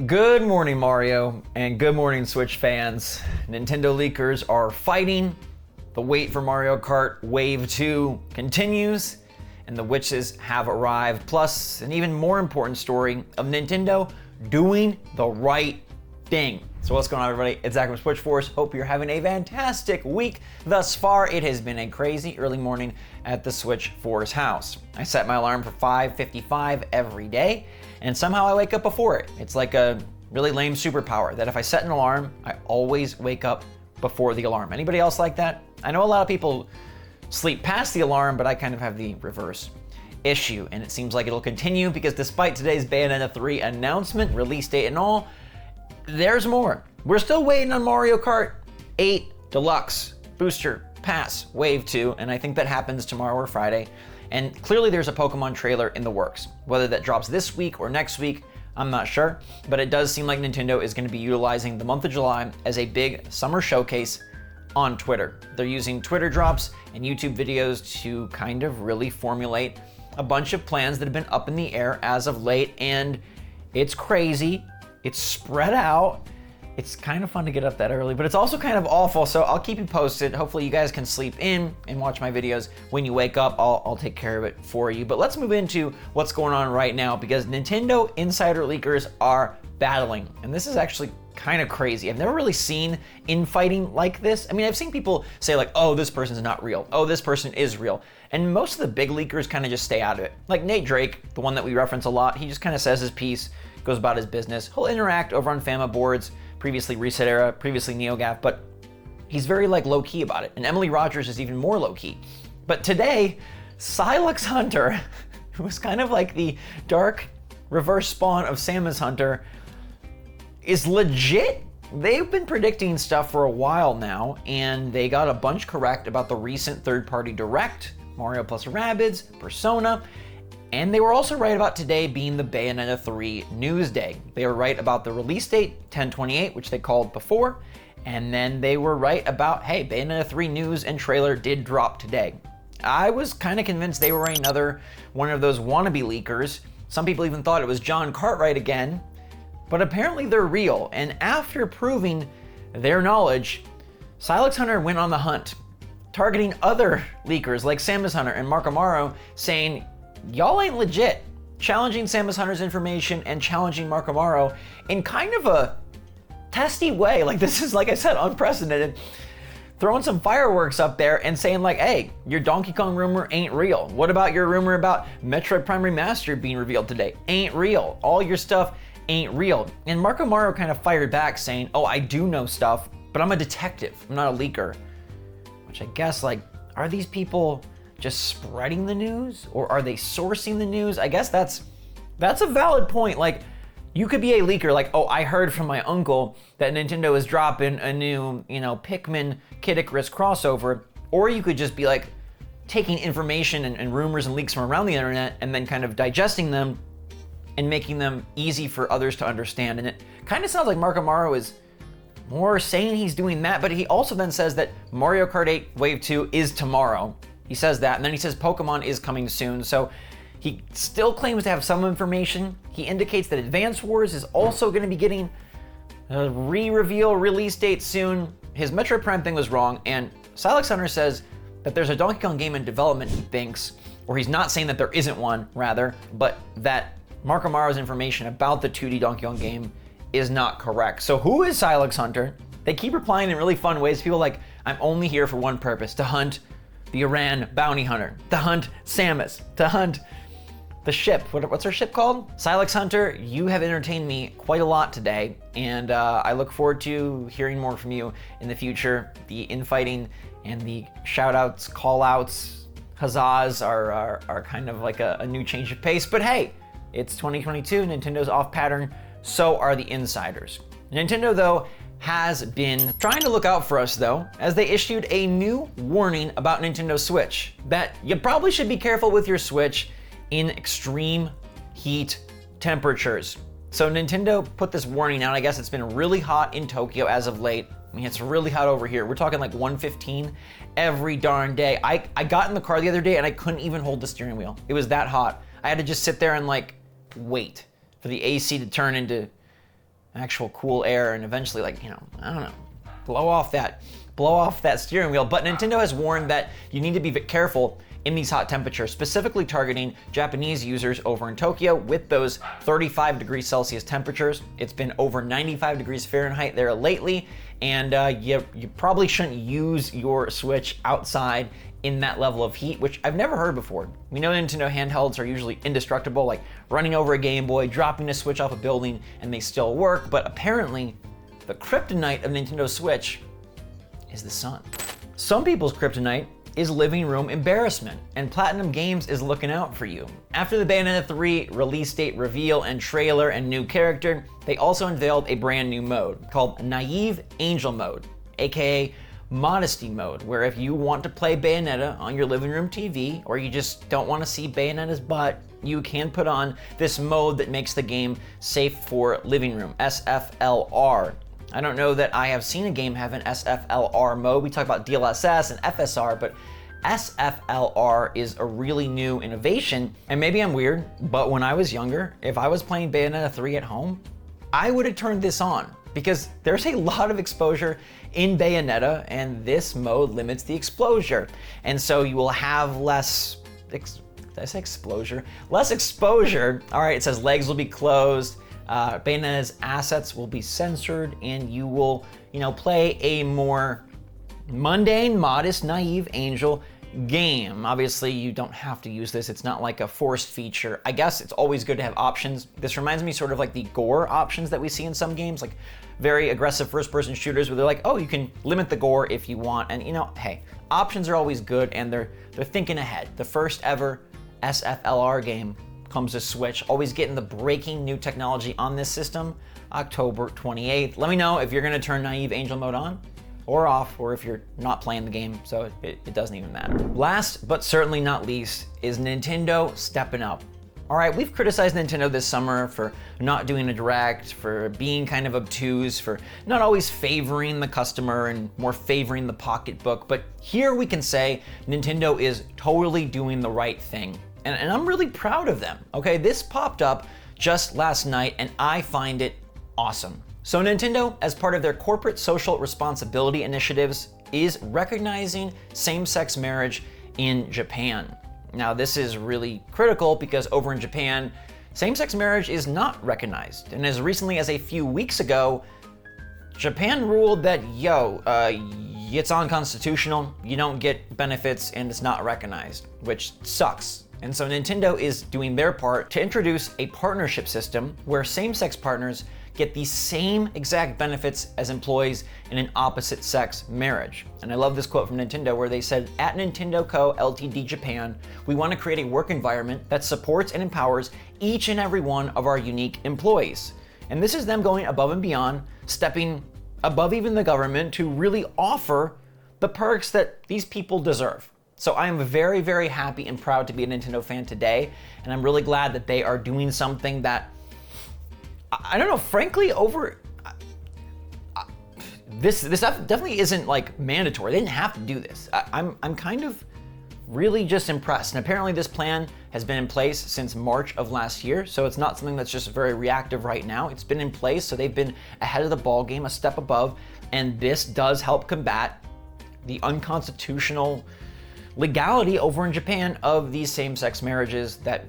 Good morning, Mario, and good morning, Switch fans. Nintendo leakers are fighting. The wait for Mario Kart Wave 2 continues, and the witches have arrived. Plus, an even more important story of Nintendo doing the right thing. So what's going on, everybody? It's Zach from SwitchForce. Hope you're having a fantastic week thus far. It has been a crazy early morning at the SwitchForce house. I set my alarm for 5:55 every day, and somehow I wake up before it. It's like a really lame superpower that if I set an alarm, I always wake up before the alarm. Anybody else like that? I know a lot of people sleep past the alarm, but I kind of have the reverse issue, and it seems like it'll continue because despite today's Bayonetta 3 announcement, release date and all, there's more. We're still waiting on Mario Kart 8 Deluxe Booster Pass Wave 2, and I think that happens tomorrow or Friday. And clearly there's a Pokemon trailer in the works. Whether that drops this week or next week, I'm not sure, but it does seem like Nintendo is going to be utilizing the month of July as a big summer showcase on Twitter. They're using Twitter drops and YouTube videos to kind of really formulate a bunch of plans that have been up in the air as of late, and it's crazy. It's spread out. It's kind of fun to get up that early, but it's also kind of awful, so I'll keep you posted. Hopefully you guys can sleep in and watch my videos. When you wake up, I'll take care of it for you. But let's move into what's going on right now, because Nintendo insider leakers are battling, and this is actually kind of crazy. I've never really seen infighting like this. I mean, I've seen people say like, oh, this person's not real. Oh, this person is real. And most of the big leakers kind of just stay out of it. Like Nate Drake, the one that we reference a lot, he just kind of says his piece, goes about his business. He'll interact over on Fama boards, previously Reset Era, previously NeoGAF, but he's very like low key about it. And Emily Rogers is even more low key. But today, Samus Hunter, who was kind of like the dark reverse spawn of Samus Hunter, is legit. They've been predicting stuff for a while now, and they got a bunch correct about the recent third-party direct, Mario plus Rabbids, Persona, and they were also right about today being the Bayonetta 3 news day. They were right about the release date, 10/28, which they called before, and then they were right about, hey, Bayonetta 3 news and trailer did drop today. I was kind of convinced they were another one of those wannabe leakers. Some people even thought it was John Cartwright again, but apparently they're real, and after proving their knowledge, Samus Hunter went on the hunt, targeting other leakers like Samus Hunter and Mark Amaro, saying, y'all ain't legit, challenging Samus Hunter's information and challenging Mark Amaro in kind of a testy way. Like, this is, like I said, unprecedented. Throwing some fireworks up there and saying like, hey, your Donkey Kong rumor ain't real. What about your rumor about Metroid Prime Remastered being revealed today? Ain't real. All your stuff ain't real. And Mark Amaro kind of fired back saying, oh, I do know stuff, but I'm a detective, I'm not a leaker. Which I guess, like, are these people just spreading the news, or are they sourcing the news? I guess that's a valid point. Like, you could be a leaker, like, oh, I heard from my uncle that Nintendo is dropping a new, Pikmin Kid Icarus crossover, or you could just be like taking information and rumors and leaks from around the internet and then kind of digesting them and making them easy for others to understand. And it kind of sounds like Mark Amaro is more saying he's doing that, but he also then says that Mario Kart 8 Wave 2 is tomorrow. He says that, and then he says Pokemon is coming soon, so he still claims to have some information. He indicates that Advance Wars is also going to be getting a re-reveal release date soon. His Metroid Prime thing was wrong, and Samus Hunter says that there's a Donkey Kong game in development, he thinks, or he's not saying that there isn't one, rather, but that Mark Amaro's information about the 2D Donkey Kong game is not correct. So who is Samus Hunter? They keep replying in really fun ways. People like, I'm only here for one purpose, to hunt the Iran bounty hunter, to hunt Samus, to hunt the ship. What's our ship called? Samus Hunter, you have entertained me quite a lot today, and I look forward to hearing more from you in the future. The infighting and the shout-outs, call-outs, huzzahs are kind of like a new change of pace, but hey, it's 2022, Nintendo's off pattern, so are the insiders. Nintendo, though, has been trying to look out for us, though, as they issued a new warning about Nintendo Switch, that you probably should be careful with your Switch in extreme heat temperatures. So Nintendo put this warning out. I guess it's been really hot in Tokyo as of late. I mean, it's really hot over here. We're talking like 115 every darn day. I got in the car the other day and I couldn't even hold the steering wheel. It was that hot. I had to just sit there and like wait for the AC to turn into actual cool air and eventually, like, you know, I don't know, blow off that steering wheel. But Nintendo has warned that you need to be careful in these hot temperatures, specifically targeting Japanese users over in Tokyo with those 35 degrees Celsius temperatures. It's been over 95 degrees Fahrenheit there lately, and you probably shouldn't use your Switch outside in that level of heat, which I've never heard before. We know Nintendo handhelds are usually indestructible, like running over a Game Boy, dropping a Switch off a building, and they still work, but apparently the kryptonite of Nintendo Switch is the sun. Some people's kryptonite is living room embarrassment, and Platinum Games is looking out for you. After the Bayonetta 3 release date reveal and trailer and new character, they also unveiled a brand new mode called Naive Angel Mode, aka Modesty Mode, where if you want to play Bayonetta on your living room TV, or you just don't want to see Bayonetta's butt, you can put on this mode that makes the game safe for living room, SFLR. I don't know that I have seen a game have an SFLR mode. We talk about DLSS and FSR, but SFLR is a really new innovation. And maybe I'm weird, but when I was younger, if I was playing Bayonetta 3 at home, I would have turned this on because there's a lot of exposure in Bayonetta, and this mode limits the exposure. And so you will have less, did I say exposure? Less exposure. All right, it says legs will be closed. Bayonetta's assets will be censored, and you will, play a more mundane, modest, naive angel game. Obviously, you don't have to use this. It's not like a forced feature. I guess it's always good to have options. This reminds me sort of like the gore options that we see in some games, like very aggressive first-person shooters where they're like, oh, you can limit the gore if you want. And hey, options are always good, and they're thinking ahead. The first ever SFLR game comes to Switch, always getting the breaking new technology on this system, October 28th. Let me know if you're gonna turn Naive Angel Mode on or off, or if you're not playing the game, so it doesn't even matter. Last, but certainly not least, is Nintendo stepping up. All right, we've criticized Nintendo this summer for not doing a direct, for being kind of obtuse, for not always favoring the customer and more favoring the pocketbook, but here we can say Nintendo is totally doing the right thing. And I'm really proud of them, okay? This popped up just last night, and I find it awesome. So Nintendo, as part of their corporate social responsibility initiatives, is recognizing same-sex marriage in Japan. Now, this is really critical because over in Japan, same-sex marriage is not recognized. And as recently as a few weeks ago, Japan ruled that, it's unconstitutional, you don't get benefits, and it's not recognized, which sucks. And so Nintendo is doing their part to introduce a partnership system where same-sex partners get the same exact benefits as employees in an opposite-sex marriage. And I love this quote from Nintendo where they said, "At Nintendo Co. Ltd. Japan, we want to create a work environment that supports and empowers each and every one of our unique employees." And this is them going above and beyond, stepping above even the government to really offer the perks that these people deserve. So I am very, very happy and proud to be a Nintendo fan today, and I'm really glad that they are doing something that, I don't know, frankly, this definitely isn't like mandatory. They didn't have to do this. I'm kind of really just impressed. And apparently this plan has been in place since March of last year, so it's not something that's just very reactive right now. It's been in place, so they've been ahead of the ball game, a step above, and this does help combat the unconstitutional legality over in Japan of these same-sex marriages that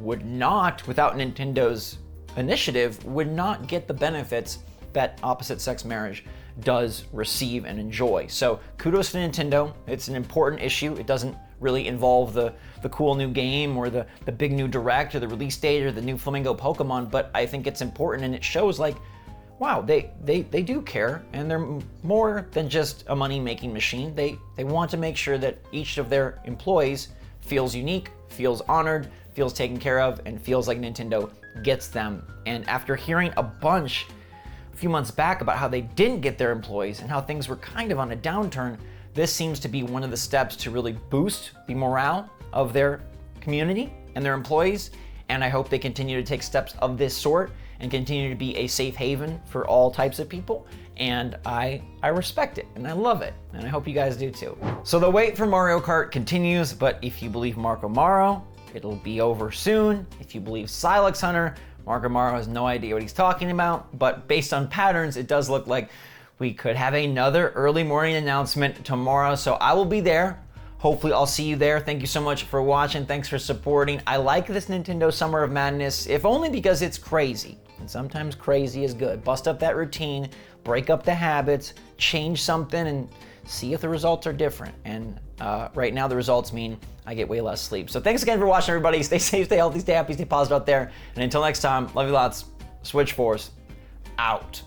would not, without Nintendo's initiative, would not get the benefits that opposite-sex marriage does receive and enjoy. So kudos to Nintendo. It's an important issue. It doesn't really involve the cool new game or the big new direct or the release date or the new Flamingo Pokemon, but I think it's important, and it shows like, wow, they do care, and they're more than just a money-making machine. They want to make sure that each of their employees feels unique, feels honored, feels taken care of, and feels like Nintendo gets them. And after hearing a bunch a few months back about how they didn't get their employees and how things were kind of on a downturn, this seems to be one of the steps to really boost the morale of their community and their employees. And I hope they continue to take steps of this sort and continue to be a safe haven for all types of people. And I respect it, and I love it, and I hope you guys do too. So the wait for Mario Kart continues, but if you believe Marco Maro, it'll be over soon. If you believe Silex Hunter, Marco Mario has no idea what he's talking about, but based on patterns, it does look like we could have another early morning announcement tomorrow, so I will be there. Hopefully I'll see you there. Thank you so much for watching. Thanks for supporting. I like this Nintendo Summer of Madness, if only because it's crazy. And sometimes crazy is good. Bust up that routine, break up the habits, change something, and see if the results are different. And right now the results mean I get way less sleep. So thanks again for watching, everybody. Stay safe, stay healthy, stay happy, stay positive out there. And until next time, love you lots. SwitchForce out.